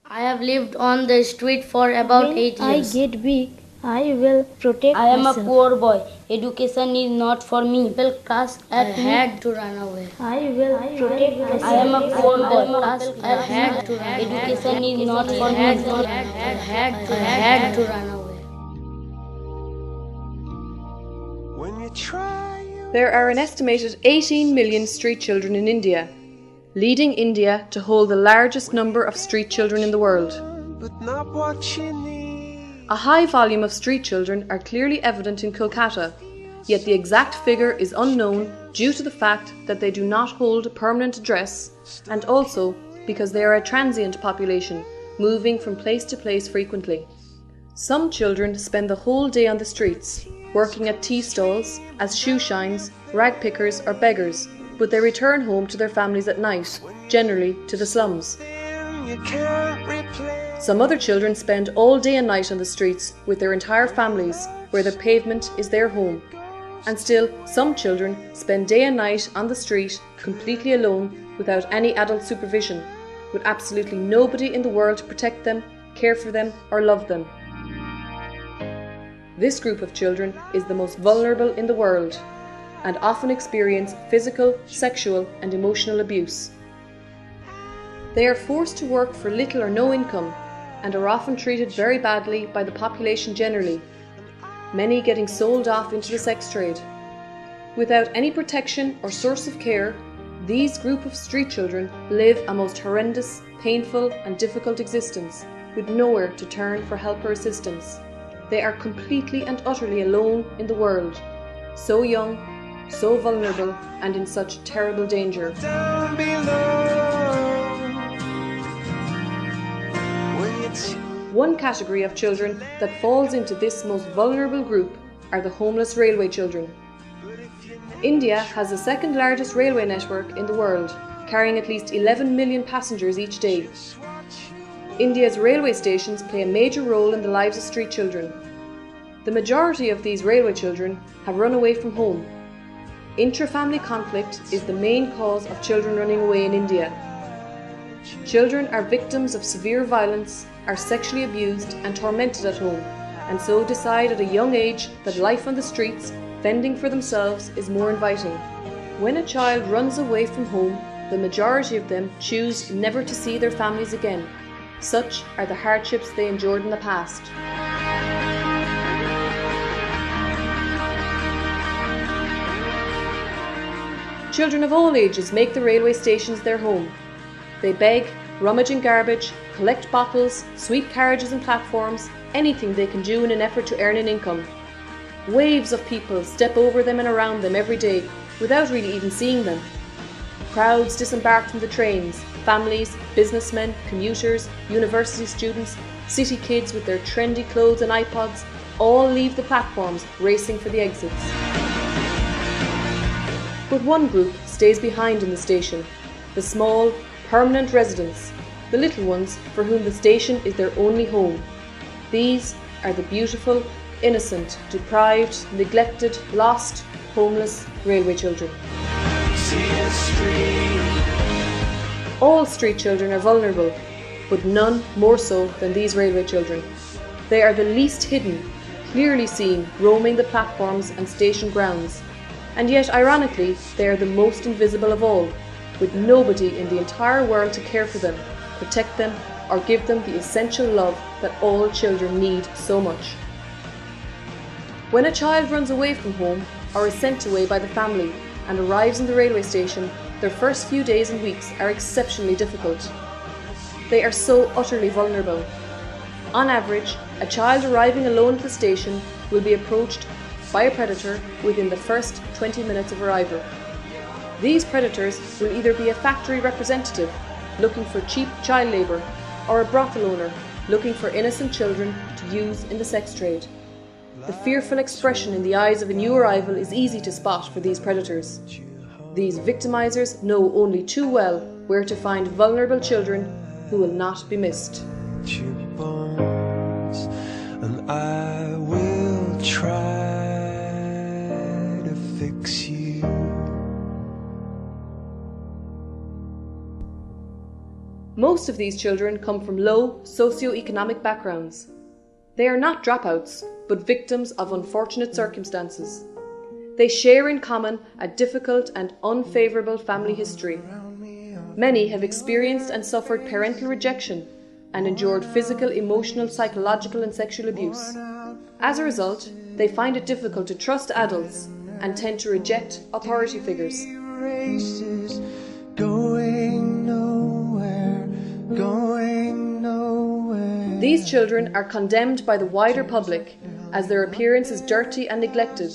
I have lived on the street for about When 8 I years. get big, I will protect I am myself. a poor boy. Education is not for me. People cuss at me. I had to run away. I will protect myself. I am a poor boy. I had to run. Education is not for me. I had to run away. There are an estimated 18 million street children in India, leading India to hold the largest number of street children in the world. A high volume of street children are clearly evident in Kolkata, yet the exact figure is unknown due to the fact that they do not hold a permanent address and also because they are a transient population, moving from place to place frequently. Some children spend the whole day on the streets, working at tea stalls, as shoe shines, rag pickers or beggars, but they return home to their families at night, generally to the slums. Some other children spend all day and night on the streets with their entire families, where the pavement is their home. And still, some children spend day and night on the street, completely alone, without any adult supervision, with absolutely nobody in the world to protect them, care for them or love them. This group of children is the most vulnerable in the world and often experience physical, sexual and emotional abuse. They are forced to work for little or no income and are often treated very badly by the population generally, many getting sold off into the sex trade. Without any protection or source of care, these group of street children live a most horrendous, painful and difficult existence with nowhere to turn for help or assistance. They are completely and utterly alone in the world, so young, so vulnerable and in such terrible danger. One category of children that falls into this most vulnerable group are the homeless railway children. India has the second largest railway network in the world, carrying at least 11 million passengers each day. India's railway stations play a major role in the lives of street children. The majority of these railway children have run away from home. Intra-family conflict is the main cause of children running away in India. Children are victims of severe violence, are sexually abused and tormented at home, and so decide at a young age that life on the streets, fending for themselves, is more inviting. When a child runs away from home, the majority of them choose never to see their families again. Such are the hardships they endured in the past. Children of all ages make the railway stations their home. They beg, rummage in garbage, collect bottles, sweep carriages and platforms, anything they can do in an effort to earn an income. Waves of people step over them and around them every day without really even seeing them. Crowds disembark from the trains, families, businessmen, commuters, university students, city kids with their trendy clothes and iPods, all leave the platforms racing for the exits. But one group stays behind in the station, the small, permanent residents, the little ones for whom the station is their only home. These are the beautiful, innocent, deprived, neglected, lost, homeless railway children. All street children are vulnerable, but none more so than these railway children. They are the least hidden, clearly seen roaming the platforms and station grounds, and yet ironically they are the most invisible of all, with nobody in the entire world to care for them, protect them or give them the essential love that all children need so much. When a child runs away from home or is sent away by the family and arrives in the railway station, their first few days and weeks are exceptionally difficult. They are so utterly vulnerable. On average, a child arriving alone at the station will be approached by a predator within the first 20 minutes of arrival. These predators will either be a factory representative looking for cheap child labour or a brothel owner looking for innocent children to use in the sex trade. The fearful expression in the eyes of a new arrival is easy to spot for these predators. These victimizers know only too well where to find vulnerable children who will not be missed. And I will try to fix you. Most of these children come from low socio-economic backgrounds. They are not dropouts, but victims of unfortunate circumstances. They share in common a difficult and unfavourable family history. Many have experienced and suffered parental rejection and endured physical, emotional, psychological and sexual abuse. As a result, they find it difficult to trust adults and tend to reject authority figures. These children are condemned by the wider public as their appearance is dirty and neglected,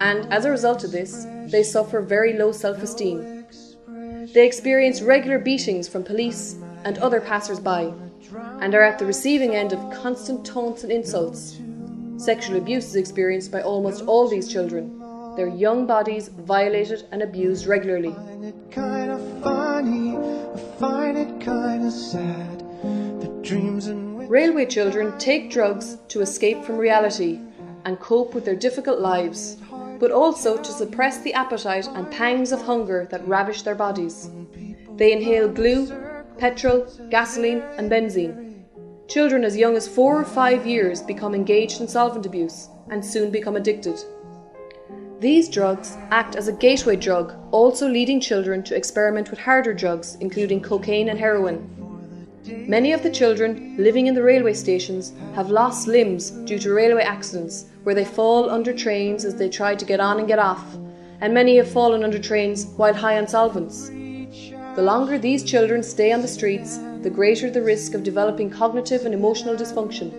and as a result of this, they suffer very low self-esteem. They experience regular beatings from police and other passers-by, and are at the receiving end of constant taunts and insults. Sexual abuse is experienced by almost all these children, their young bodies violated and abused regularly. Railway children take drugs to escape from reality and cope with their difficult lives, but also to suppress the appetite and pangs of hunger that ravish their bodies. They inhale glue, petrol, gasoline and benzene. Children as young as 4 or 5 years become engaged in solvent abuse and soon become addicted. These drugs act as a gateway drug, also leading children to experiment with harder drugs, including cocaine and heroin. Many of the children living in the railway stations have lost limbs due to railway accidents where they fall under trains as they try to get on and get off, and many have fallen under trains while high on solvents. The longer these children stay on the streets, the greater the risk of developing cognitive and emotional dysfunction.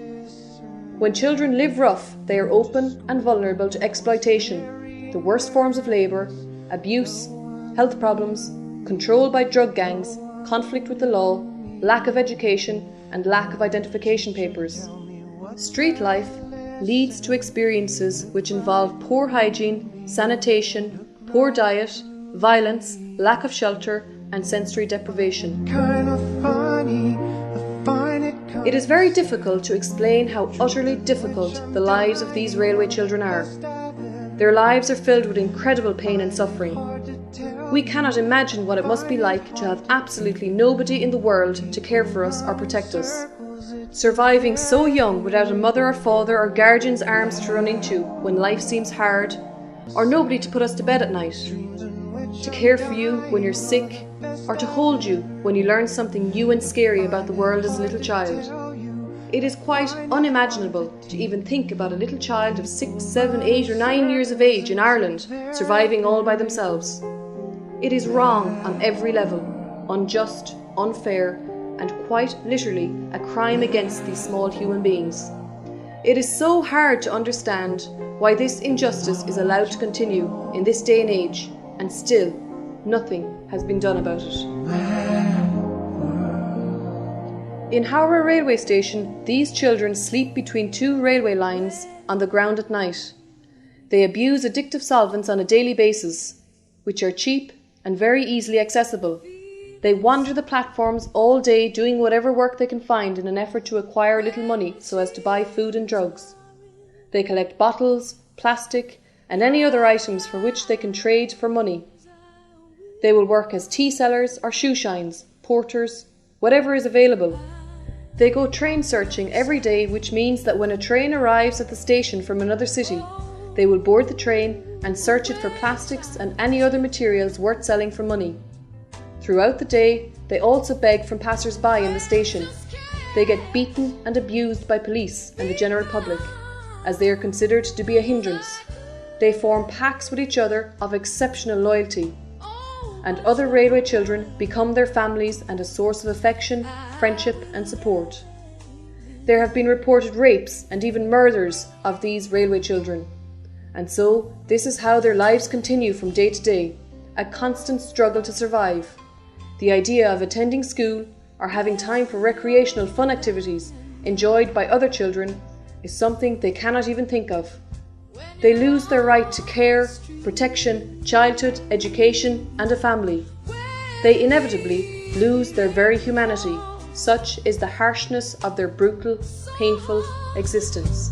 When children live rough, they are open and vulnerable to exploitation, the worst forms of labour, abuse, health problems, control by drug gangs, conflict with the law, lack of education and lack of identification papers. Street life leads to experiences which involve poor hygiene, sanitation, poor diet, violence, lack of shelter and sensory deprivation. It is very difficult to explain how utterly difficult the lives of these railway children are. Their lives are filled with incredible pain and suffering. We cannot imagine what it must be like to have absolutely nobody in the world to care for us or protect us. Surviving so young without a mother or father or guardian's arms to run into when life seems hard, or nobody to put us to bed at night. To care for you when you're sick, or to hold you when you learn something new and scary about the world as a little child. It is quite unimaginable to even think about a little child of 6, 7, 8 or 9 years of age in Ireland surviving all by themselves. It is wrong on every level, unjust, unfair, and quite literally a crime against these small human beings. It is so hard to understand why this injustice is allowed to continue in this day and age, and still nothing has been done about it. In Howrah railway station, these children sleep between 2 railway lines on the ground at night. They abuse addictive solvents on a daily basis, which are cheap and very easily accessible. They wander the platforms all day doing whatever work they can find in an effort to acquire a little money so as to buy food and drugs. They collect bottles, plastic, and any other items for which they can trade for money. They will work as tea sellers or shoe shines, porters, whatever is available. They go train searching every day, which means that when a train arrives at the station from another city, they will board the train and search it for plastics and any other materials worth selling for money. Throughout the day, they also beg from passers-by in the station. They get beaten and abused by police and the general public, as they are considered to be a hindrance. They form packs with each other of exceptional loyalty, and other railway children become their families and a source of affection, friendship and support. There have been reported rapes and even murders of these railway children. And so, this is how their lives continue from day to day, a constant struggle to survive. The idea of attending school or having time for recreational fun activities enjoyed by other children is something they cannot even think of. They lose their right to care, protection, childhood, education and a family. They inevitably lose their very humanity. Such is the harshness of their brutal, painful existence.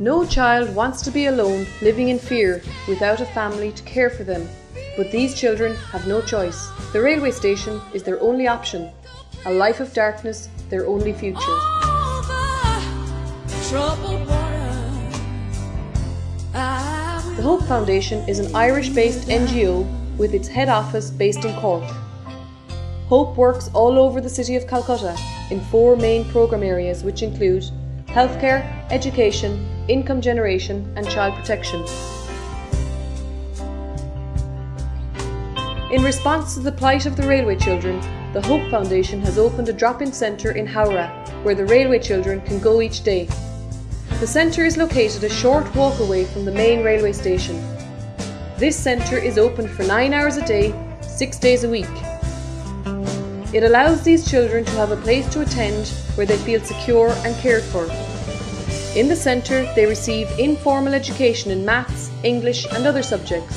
No child wants to be alone, living in fear, without a family to care for them. But these children have no choice. The railway station is their only option. A life of darkness, their only future. The Hope Foundation is an Irish-based NGO with its head office based in Cork. Hope works all over the city of Calcutta in 4 main programme areas, which include healthcare, education, income generation and child protection. In response to the plight of the railway children, the Hope Foundation has opened a drop-in centre in Howrah where the railway children can go each day. The centre is located a short walk away from the main railway station. This centre is open for 9 hours a day, 6 days a week. It allows these children to have a place to attend where they feel secure and cared for. In the centre, they receive informal education in maths, English and other subjects.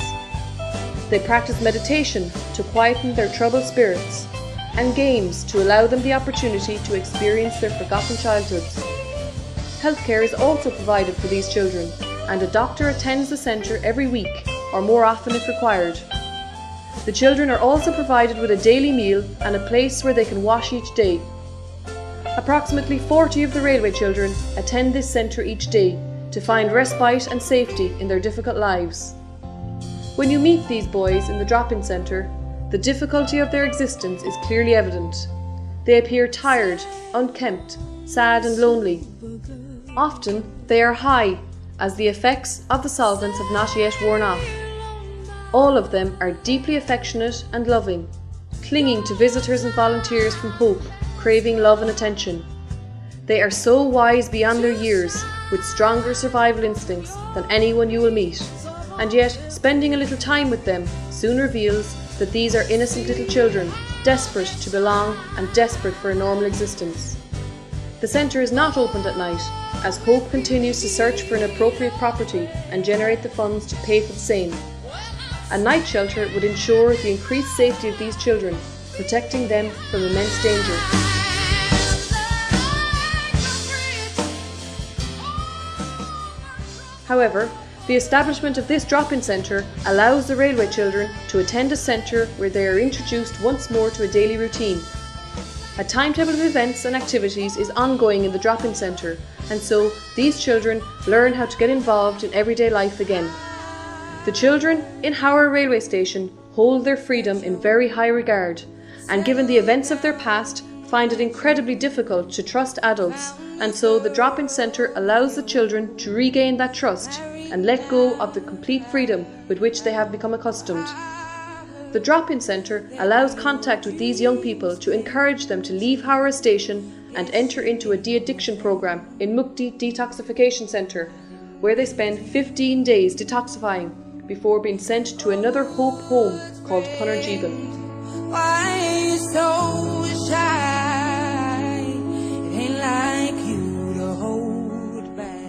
They practice meditation to quieten their troubled spirits, and games to allow them the opportunity to experience their forgotten childhoods. Healthcare is also provided for these children, and a doctor attends the centre every week, or more often if required. The children are also provided with a daily meal and a place where they can wash each day. Approximately 40 of the railway children attend this centre each day to find respite and safety in their difficult lives. When you meet these boys in the drop-in centre, the difficulty of their existence is clearly evident. They appear tired, unkempt, sad and lonely. Often they are high, as the effects of the solvents have not yet worn off. All of them are deeply affectionate and loving, clinging to visitors and volunteers from Hope, craving love and attention. They are so wise beyond their years, with stronger survival instincts than anyone you will meet, and yet spending a little time with them soon reveals that these are innocent little children, desperate to belong and desperate for a normal existence. The centre is not opened at night, as Hope continues to search for an appropriate property and generate the funds to pay for the same. A night shelter would ensure the increased safety of these children, protecting them from immense danger. However, the establishment of this drop-in centre allows the railway children to attend a centre where they are introduced once more to a daily routine. A timetable of events and activities is ongoing in the drop-in centre, and so these children learn how to get involved in everyday life again. The children in Howrah railway station hold their freedom in very high regard, and given the events of their past, find it incredibly difficult to trust adults, and so the drop-in centre allows the children to regain that trust and let go of the complete freedom with which they have become accustomed. The drop-in centre allows contact with these young people to encourage them to leave Howrah station and enter into a de-addiction programme in Mukti Detoxification Centre, where they spend 15 days detoxifying before being sent to another Hope home called Punarjeeban.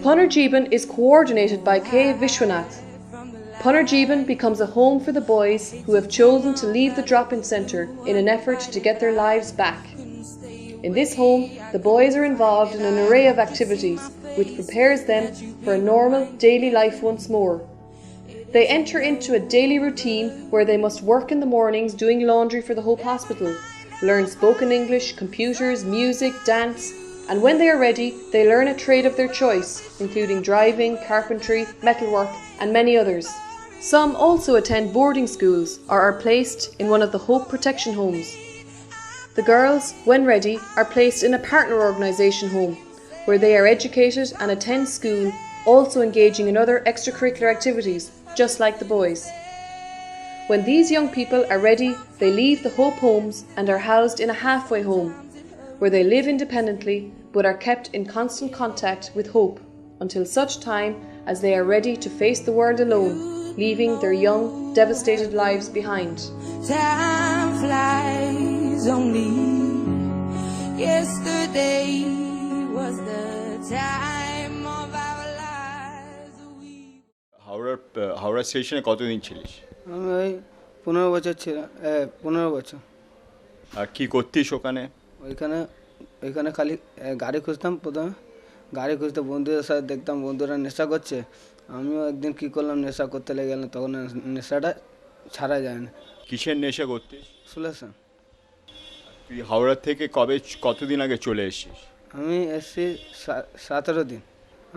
Punarjeeban is coordinated by K. Vishwanath. Punarjeeban becomes a home for the boys who have chosen to leave the drop-in centre in an effort to get their lives back. In this home, the boys are involved in an array of activities which prepares them for a normal daily life once more. They enter into a daily routine where they must work in the mornings doing laundry for the Hope Hospital, learn spoken English, computers, music, dance, and when they are ready, they learn a trade of their choice, including driving, carpentry, metalwork, and many others. Some also attend boarding schools or are placed in one of the Hope protection homes. The girls, when ready, are placed in a partner organisation home, where they are educated and attend school, also engaging in other extracurricular activities, just like the boys. When these young people are ready, they leave the Hope homes and are housed in a halfway home, where they live independently but are kept in constant contact with Hope until such time as they are ready to face the world alone, leaving their young, devastated lives behind. Time flies only. Yesterday was the time of our lives. Howrah স্টেশনে কতদিন ছিলিস? আমি ওই 15 বছর ছিলাম, 15 বছর। আর কি করতিস ওখানে? ওইখানে খালি গাড়ি খুঁজতাম প্রথমে, গাড়ি খুঁজতে বন্ধুদের সাথে দেখতাম বন্ধুরা নেশা করছে, আমিও একদিন কী করলাম, নেশা করতে লেগে গেলাম, তখন আর নেশাটা ছাড়া যায় না। কিসের নেশা করতে? শুনেছেন? তুই হাওড়া থেকে কতদিন আগে চলে এসেছিস? আমি এসছি 17 দিন।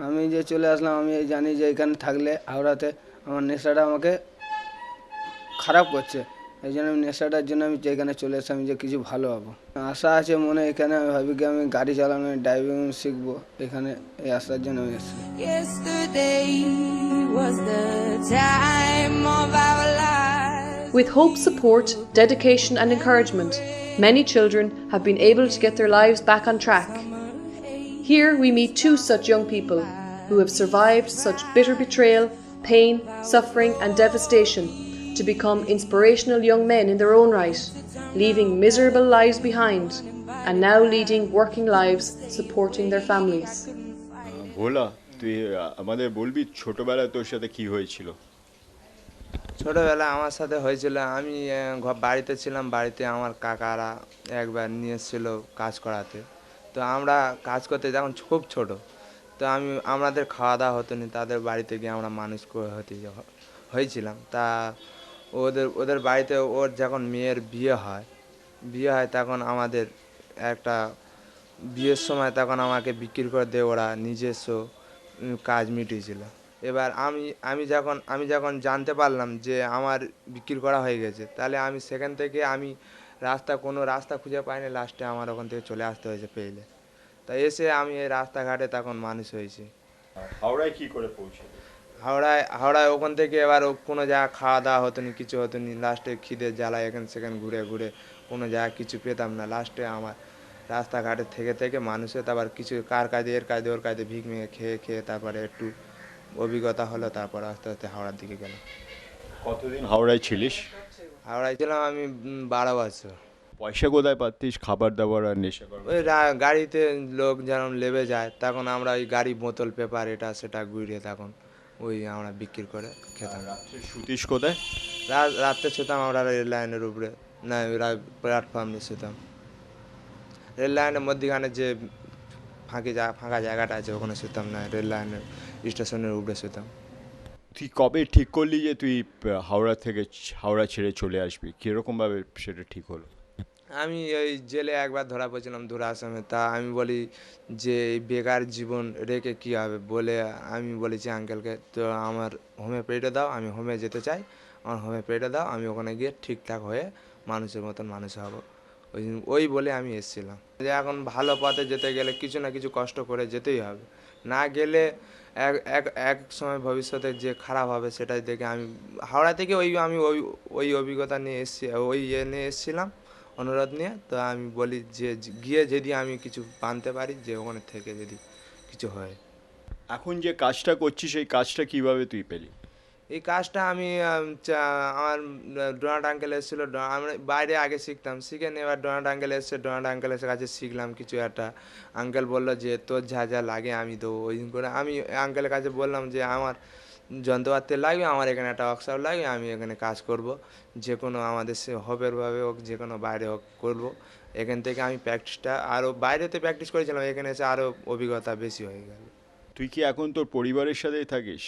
আমি যে চলে আসলাম, আমি জানি যে এখানে থাকলে হাওড়াতে আমার নেশাটা আমাকে খারাপ করছে, এই জন্য আমি নেশাটার জন্য আমি যেখানে চলে এসে আমি যে কিছু ভালো হবো আশা আছে মনে। এখানে আমি ভাবি কি আমি গাড়ি চালানো ড্রাইভিং শিখবো, এখানে এই আশার জন্য আমি এসেছি। Yesterday was the time of our lives. With hope, support, dedication, and encouragement, many children have been able to get their lives back on track. Here we meet two such young people who have survived such bitter betrayal, pain, suffering, and devastation to become inspirational young men in their own right, leaving miserable lives behind and now leading working lives supporting their families. ভোলা, তুই আমাদের বলবি ছোটবেলায় তোর সাথে কি হয়েছিল? ছোটোবেলা আমার সাথে হয়েছিল, আমি বাড়িতে ছিলাম, বাড়িতে আমার কাকারা একবার নিয়ে এসেছিলো কাজ করাতে। তো আমরা কাজ করতে যখন খুব ছোট, তো আমাদের খাওয়া দাওয়া হতো না, তাদের বাড়িতে গিয়ে আমরা মানুষ হয়েছিলাম। তা ওদের বাড়িতে ওর যখন মেয়ের বিয়ে হয় তখন আমাদের একটা বিয়ের সময় তখন আমাকে বিক্রি করে দিয়ে ওরা নিজস্ব কাজ মিটিয়েছিল। এবার আমি যখন জানতে পারলাম যে আমার বিক্রি করা হয়ে গেছে, তাহলে আমি সেখান থেকে আমি কোনো রাস্তা খুঁজে পাইনি, লাস্টে আমার ওখান থেকে চলে আসতে হয়েছে পেইলে। তাই এসে আমি এই রাস্তাঘাটে তখন মানুষ হয়েছি। হাওড়ায় কি করে পৌঁছালি? হাওড়ায় ওখান থেকে এবার কোনো জায়গা খাওয়া দাওয়া হতো না, কিছু হতো না। লাস্টে খিদে জ্বালায় এখানে সেখানে ঘুরে ঘুরে কোনো জায়গা কিছু পেতাম না। লাস্টে আমার রাস্তাঘাটে থেকে মানুষের তারপর কিছু কার কাজে এর কাজে ওর কাজে ভিক মেয়ে খেয়ে তারপরে একটু অভিজ্ঞতা হলো, তারপর আস্তে আস্তে হাওড়ার দিকে গেলাম। কতদিন হাওড়ায় ছিলিস? হাওড়ায় ছিলাম আমি 12 বছর। পয়সা কোথায় পাচ্ছিস খাবার দাবার আর নেশা করার? ওই গাড়িতে লোক যেমন লেবে যায়, তখন আমরা ওই গাড়ি বোতল পেপার এটা সেটা ঘুরিয়ে তখন ওই আমরা বিক্রি করে খেতাম। রাত্রে শুতিস কোথায়? রাত্রে শুতাম আমরা রেল লাইনের উপরে, না প্ল্যাটফর্মে শুতাম। রেল লাইনের মধ্যখানে যে ফাঁকা জায়গাটা আছে ওখানে শুতাম না, রেল লাইনের স্টেশনের উপরে শুতাম। তুই কবে ঠিক করলি যে তুই হাওড়া ছেড়ে চলে আসবি? কীরকমভাবে সেটা ঠিক হলো? আমি ওই জেলে একবার ধরা পড়ছিলাম দূর আসামে। তা আমি বলি যে এই বেকার জীবন রেখে কী হবে, বলে আমি বলেছি আঙ্কেলকে, তো আমার হোমে পেটে দাও, আমি হোমে যেতে চাই, আমার হোমে পেটে দাও, আমি ওখানে গিয়ে ঠিকঠাক হয়ে মানুষের মতন মানুষ হব। ওই বলে আমি এসেছিলাম যে এখন ভালো পথে যেতে গেলে কিছু না কিছু কষ্ট করে যেতেই হবে, না গেলে এক সময় ভবিষ্যতে যে খারাপ হবে সেটাই দেখে আমি হাওড়া থেকে আমি ওই অভিজ্ঞতা নিয়ে এসেছিলাম অনুরোধ নিয়ে। তো আমি বলি যে গিয়ে যদি আমি কিছু বানতে পারি, যে ওখানে থেকে যদি কিছু হয়। এখন যে কাজটা করছিস সেই কাজটা কিভাবে তুই পেলি? এই কাজটা আমি আমার ডোনাল্ড আঙ্কেল এসেছিলো, আমরা বাইরে আগে শিখতাম, শিখে নিয়ে এবার ডোনাল্ড আঙ্কেল এসছে, ডোনাল্ড আঙ্কেলের কাছে শিখলাম কিছু একটা। আঙ্কেল বললো যে তোর যা যা লাগে আমি দেবো। ওই দিন করে আমি আঙ্কেলের কাছে বললাম যে আমার যন্ত্রপাতি লাগবে, আমার এখানে একটা ওয়ার্কশপ লাগবে, আমি এখানে কাজ করব, যে কোনো আমাদের সে হবেরভাবে হোক, যে কোনো বাইরে হোক করবো। এখান থেকে আমি প্র্যাকটিসটা আরও বাইরেতে প্র্যাকটিস করেছিলাম, এখানে এসে আরও অভিজ্ঞতা বেশি হয়ে গেল। তুই কি এখন তোর পরিবারের সাথেই থাকিস?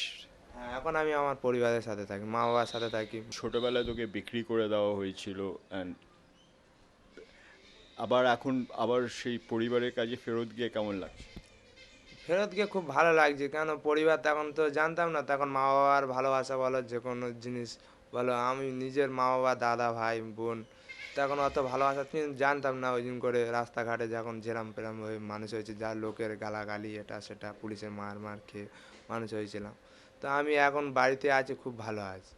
হ্যাঁ, এখন আমি আমার পরিবারের সাথে থাকি, মা বাবার সাথে থাকি। ছোটোবেলায় তোকে বিক্রি করে দেওয়া হয়েছিল, অ্যান্ড আবার সেই পরিবারের কাজে ফেরত গিয়ে কেমন লাগছে? ফেরত গিয়ে খুব ভালো লাগছে, কেন পরিবার তখন তো জানতাম না, তখন মা বাবার ভালোবাসা বলো, যে কোনো জিনিস বলো, আমি নিজের মা বাবা দাদা ভাই বোন তখন অত ভালোবাসা জানতাম না। ওই দিন করে রাস্তাঘাটে যখন যেরাম পেরাম হয়ে মানুষ হয়েছে, যা লোকের গালাগালি এটা সেটা পুলিশের মার খেয়ে মানুষ হয়েছিলাম। তো আমি এখন বাড়িতে আছি, খুব ভালো আছি।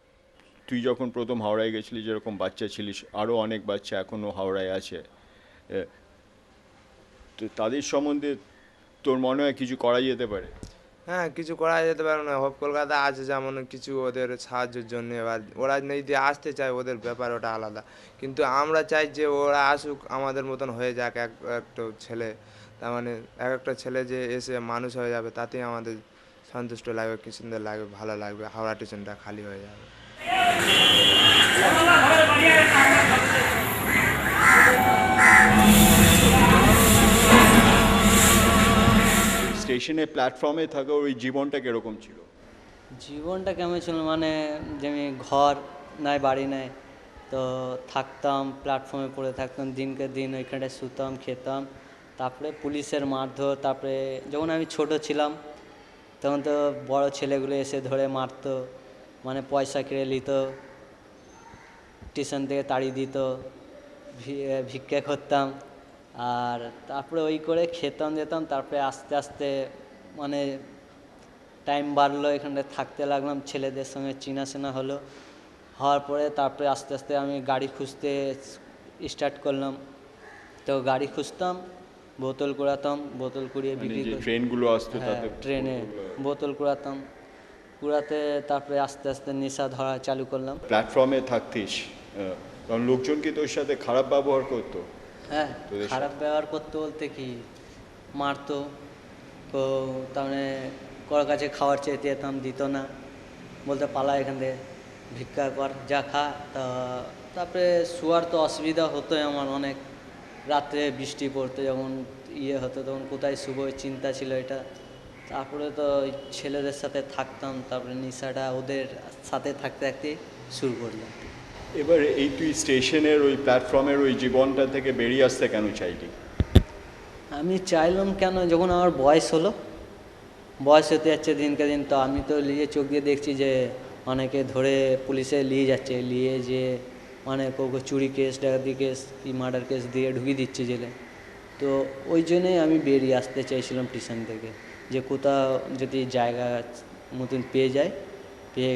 তুই যখন প্রথম হাওড়ায় গেছিলি যেরকম বাচ্চা ছিলিস, আরও অনেক বাচ্চা এখনও হাওড়ায় আছে, তো তাদের সম্বন্ধে তোর মনে হয় কিছু করা যেতে পারে? হ্যাঁ, কিছু করা যেতে পারে না। হোপ কলকাতা আছে যেমন কিছু ওদের সাহায্যের জন্য, এবার ওরা যদি আসতে চায় ওদের ব্যাপার ওটা আলাদা, কিন্তু আমরা চাই যে ওরা আসুক, আমাদের মতন হয়ে যাক একটা ছেলে, তার মানে একটা ছেলে যে এসে মানুষ হয়ে যাবে, তাতেই আমাদের সন্তুষ্ট লাগবে, কি সুন্দর লাগবে, ভালো লাগবে, হাওড়া স্টেশনটা খালি হয়ে যাবে। স্টেশনে প্ল্যাটফর্মে থাকা ওই জীবনটা কিরকম ছিল? জীবনটা কেমন ছিল মানে যেমনি ঘর নাই বাড়ি নাই, তো থাকতাম প্ল্যাটফর্মে পড়ে থাকতাম, দিনকে দিন ওইখানে শুতাম খেতাম, তারপরে পুলিশের মারধর, তারপরে যখন আমি ছোট ছিলাম তখন তো বড় ছেলেগুলো এসে ধরে মারতো, মানে পয়সা কেড়ে নিত, স্টেশন থেকে তাড়িয়ে দিত, ভিক্ষা করতাম, আর তারপরে ওই করে খেতাম যেতাম, তারপরে আস্তে আস্তে মানে টাইম বাড়লো, এখানে থাকতে লাগলাম, ছেলেদের সঙ্গে চেনাশোনা হলো, হওয়ার পরে তারপরে আস্তে আস্তে আমি গাড়ি খুঁজতে স্টার্ট করলাম। তো গাড়ি খুঁজতাম, বোতল কুড়াতাম, বোতল কুড়িয়ে বিক্রি যে করতাম, ট্রেনগুলো আসতো তাতে ট্রেনে বোতল কুড়াতাম, কুড়াতে তারপরে আস্তে আস্তে নেশা ধরা চালু করলাম। প্ল্যাটফর্মে থাকতিস, কারণ লোকজন কি তোর সাথে খারাপ ব্যবহার করতো? হ্যাঁ, খারাপ ব্যবহার করতে বলতে কি মারতো, তো তার মানে কারোর কাছে খাওয়ার চাইতে যেতাম, দিত না, বলতে পালা এখান থেকে ভিক্ষা কর যা খা। তা তারপরে শোয়ার তো অসুবিধা হতোই আমার অনেক, রাত্রে বৃষ্টি পড়তো যখন হতো তখন কোথায় শুভ চিন্তা ছিল এটা। তারপরে তো ওই ছেলেদের সাথে থাকতাম, তারপরে নেশাটা ওদের সাথে থাকতে থাকতে শুরু করলাম। এবার এই তুই স্টেশনের ওই প্ল্যাটফর্মের ওই জীবনটা থেকে বেরিয়ে আসতে কেন চাইলি? আমি চাইলাম কেন, যখন আমার বয়স হলো, বয়স হতে যাচ্ছে দিনকে দিন, তো আমি তো নিজে চোখ দিয়ে দেখছি যে অনেকে ধরে পুলিশে নিয়ে যাচ্ছে, নিয়ে যে মানে চুরি কেস, ডাকাতি কেস কি মার্ডার কেস দিয়ে ঢুকিয়ে দিচ্ছে জেলে। তো ওই জন্যই আমি বেরিয়ে আসতে চাইছিলাম স্টেশন থেকে, যে কোথাও যদি জায়গা মতন পেয়ে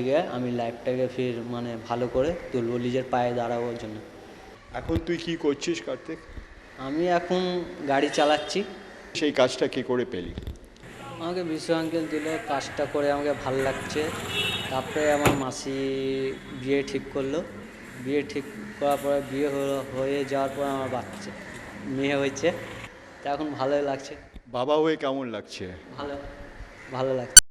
গিয়ে আমি লাইফটাকে ফির মানে ভালো করে তুলবো, নিজের পায়ে দাঁড়াবোর জন্য। এখন তুই কি করছিস কার্তিক? আমি এখন গাড়ি চালাচ্ছি। সেই কাজটা কি করে পেলি? আমাকে বিশ্ব আঙ্কেল দিল, কাজটা করে আমাকে ভালো লাগছে। তারপরে আমার মাসি বিয়ে ঠিক করলো, বিয়ে ঠিক করার পরে বিয়ে হয়ে যাওয়ার পর আমার বাচ্চা মেয়ে হয়েছে, তা এখন ভালোই লাগছে। বাবা হয়ে কেমন লাগছে? ভালো লাগছে।